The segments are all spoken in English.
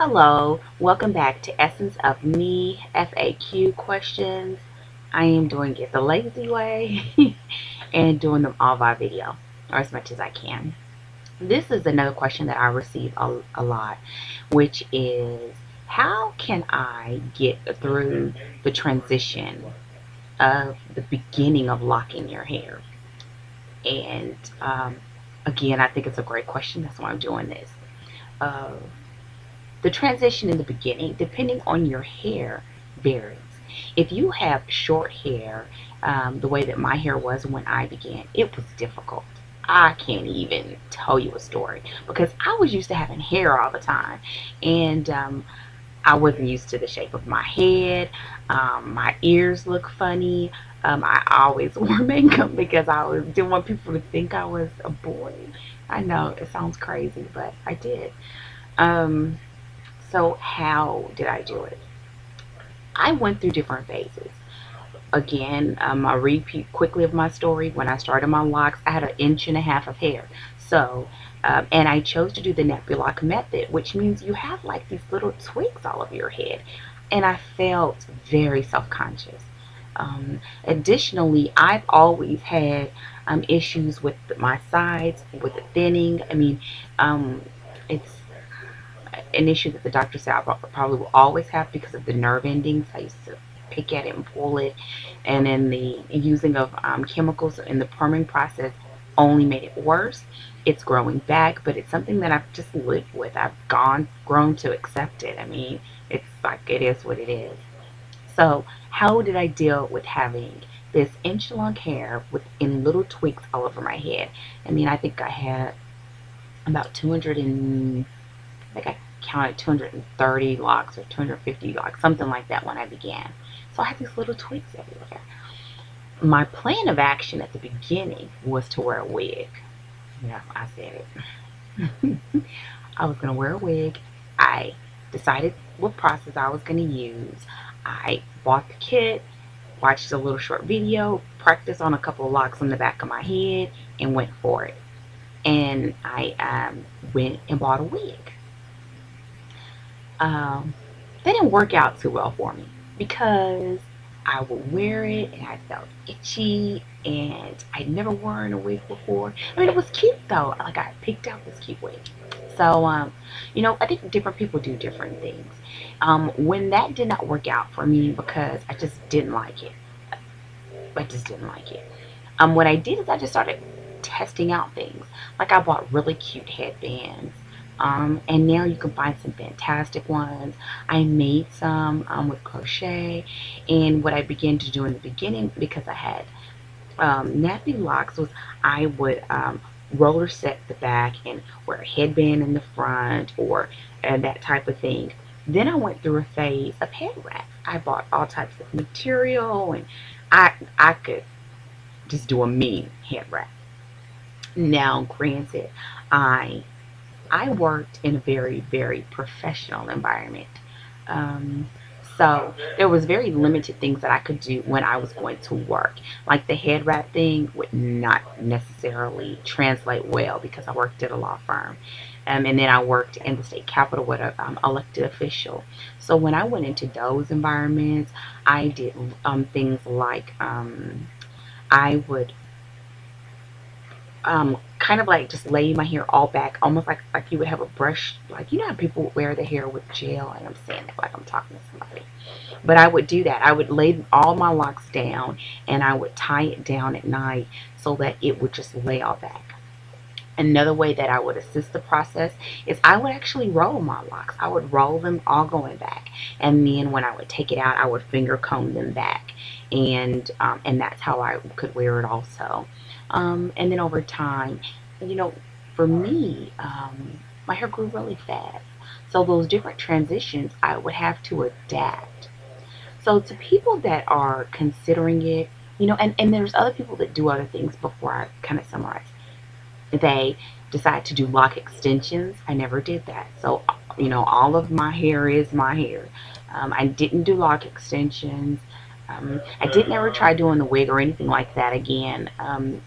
Hello, welcome back to Essence of Me FAQ questions. I am doing it the lazy way and doing them all by video, or as much as I can. This is another question that I receive a lot, which is how can I get through the transition of the beginning of locking your hair? And again, I think it's a great question. That's why I'm doing this. Uh, The transition in the beginning, depending on your hair, varies. If you have short hair, the way that my hair was when I began, it was difficult. I can't even tell you a story because I was used to having hair all the time, and I wasn't used to the shape of my head. My ears look funny. I always wore makeup because didn't want people to think I was a boy. I know it sounds crazy, but I did. Um, so how did I do it? I went through different phases. Again, I repeat quickly of my story. When I started my locks, I had an inch and a half of hair. So, and I chose to do the NappyLoc method, which means you have like these little twigs all over your head. And I felt very self-conscious. Additionally, I've always had issues with my sides, with the thinning. It's an issue that the doctor said I probably will always have because of the nerve endings. I used to pick at it and pull it, and then the using of chemicals in the perming process only made it worse. It's growing back, but it's something that I've just lived with. I've grown to accept it. I mean, it's like it is what it is. So how did I deal with having this inch long hair with in little twigs all over my head? I mean, I think I had about 200 and like I counted 230 locks or 250 locks, something like that when I began. So I had these little twigs everywhere. My plan of action at the beginning was to wear a wig. Yeah, I said it. I was going to wear a wig. I decided what process I was going to use. I bought the kit, watched a little short video, practiced on a couple of locks on the back of my head, and went for it. And I went and bought a wig. um, they didn't work out too well for me because I would wear it and I felt itchy and I'd never worn a wig before. I mean, it was cute though. Like I picked out this cute wig. So, I think different people do different things. When that did not work out for me because I just didn't like it. I just didn't like it. What I did is I just started testing out things. Like I bought really cute headbands. And now you can find some fantastic ones. I made some with crochet, and what I began to do in the beginning, because I had nappy locks, was I would roller set the back and wear a headband in the front or that type of thing. Then I went through a phase of head wraps. I bought all types of material, and I could just do a mean head wrap. Now, granted, I I worked in a very, very professional environment. Um, so there was very limited things that I could do when I was going to work. Like the head wrap thing would not necessarily translate well because I worked at a law firm. And then I worked in the state capitol with an elected official. So when I went into those environments, I did things like I would kind of like just lay my hair all back, almost like you would have a brush, like you know how people wear their hair with gel, and I'm saying that like I'm talking to somebody. But I would do that. I would lay all my locks down and I would tie it down at night so that it would just lay all back. Another way that I would assist the process is I would actually roll my locks. I would roll them all going back, and then when I would take it out, I would finger comb them back, and that's how I could wear it also. And then over time, you know, for me, my hair grew really fast. So those different transitions, I would have to adapt. So to people that are considering it, and there's other people that do other things before I kind of summarize. They decide to do lock extensions. I never did that. So, all of my hair is my hair. I didn't do lock extensions. I didn't ever try doing the wig or anything like that again.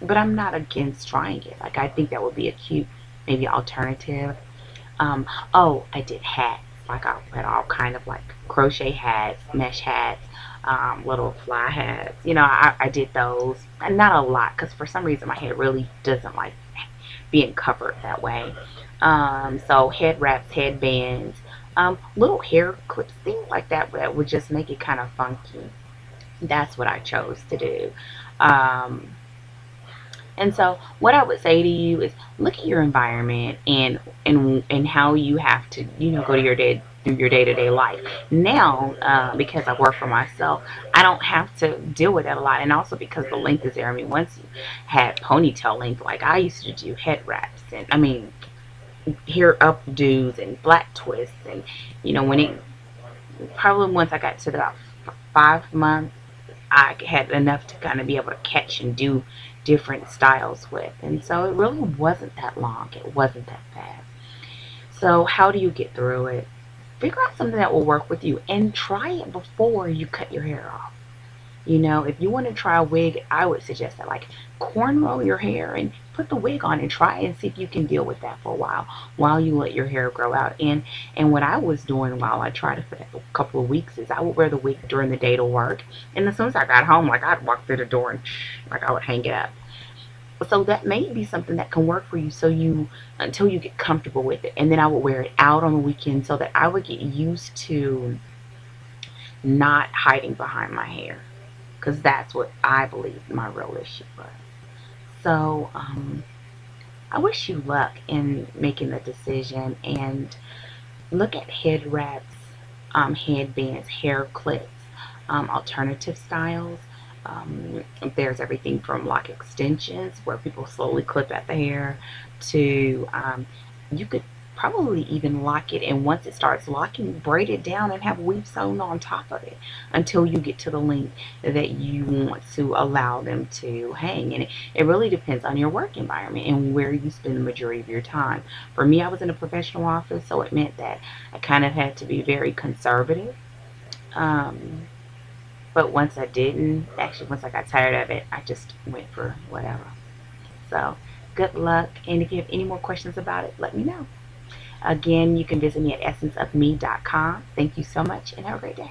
But I'm not against trying it. Like, I think that would be a cute, maybe alternative. Oh, I did hats. Like I had all kind of like crochet hats, mesh hats, little fly hats. You know, I did those, and not a lot because for some reason my head really doesn't like being covered that way. So head wraps, headbands, little hair clips, things like that that would just make it kind of funky. That's what I chose to do. Um, and so what I would say to you is look at your environment and how you have to, go to your day through your day-to-day life. Now, because I work for myself, I don't have to deal with that a lot. And also because the length is there. I mean, once you had ponytail length, like I used to do head wraps and I mean hair updos and black twists and when it probably once I got to about 5 months I had enough to kind of be able to catch and do different styles with. And so it really wasn't that long. It wasn't that bad. So how do you get through it? Figure out something that will work with you and try it before you cut your hair off. If you want to try a wig, I would suggest that like cornrow your hair and put the wig on and try and see if you can deal with that for a while you let your hair grow out. And what I was doing while I tried it for a couple of weeks is I would wear the wig during the day to work, and as soon as I got home, like I'd walk through the door and like I would hang it up. So that may be something that can work for you, so you until you get comfortable with it. And then I would wear it out on the weekend so that I would get used to not hiding behind my hair, because that's what I believe my real issue was. So I wish you luck in making the decision, and look at head wraps, headbands, hair clips, alternative styles. There's everything from lock extensions where people slowly clip at the hair to you could probably even lock it, and once it starts locking, braid it down and have weave sewn on top of it until you get to the length that you want to allow them to hang. And it really depends on your work environment and where you spend the majority of your time. For me, I was in a professional office, so it meant that I kind of had to be very conservative. But once once I got tired of it, I just went for whatever. So good luck, and if you have any more questions about it, let me know. Again, you can visit me at essenceofme.com. Thank you so much and have a great day.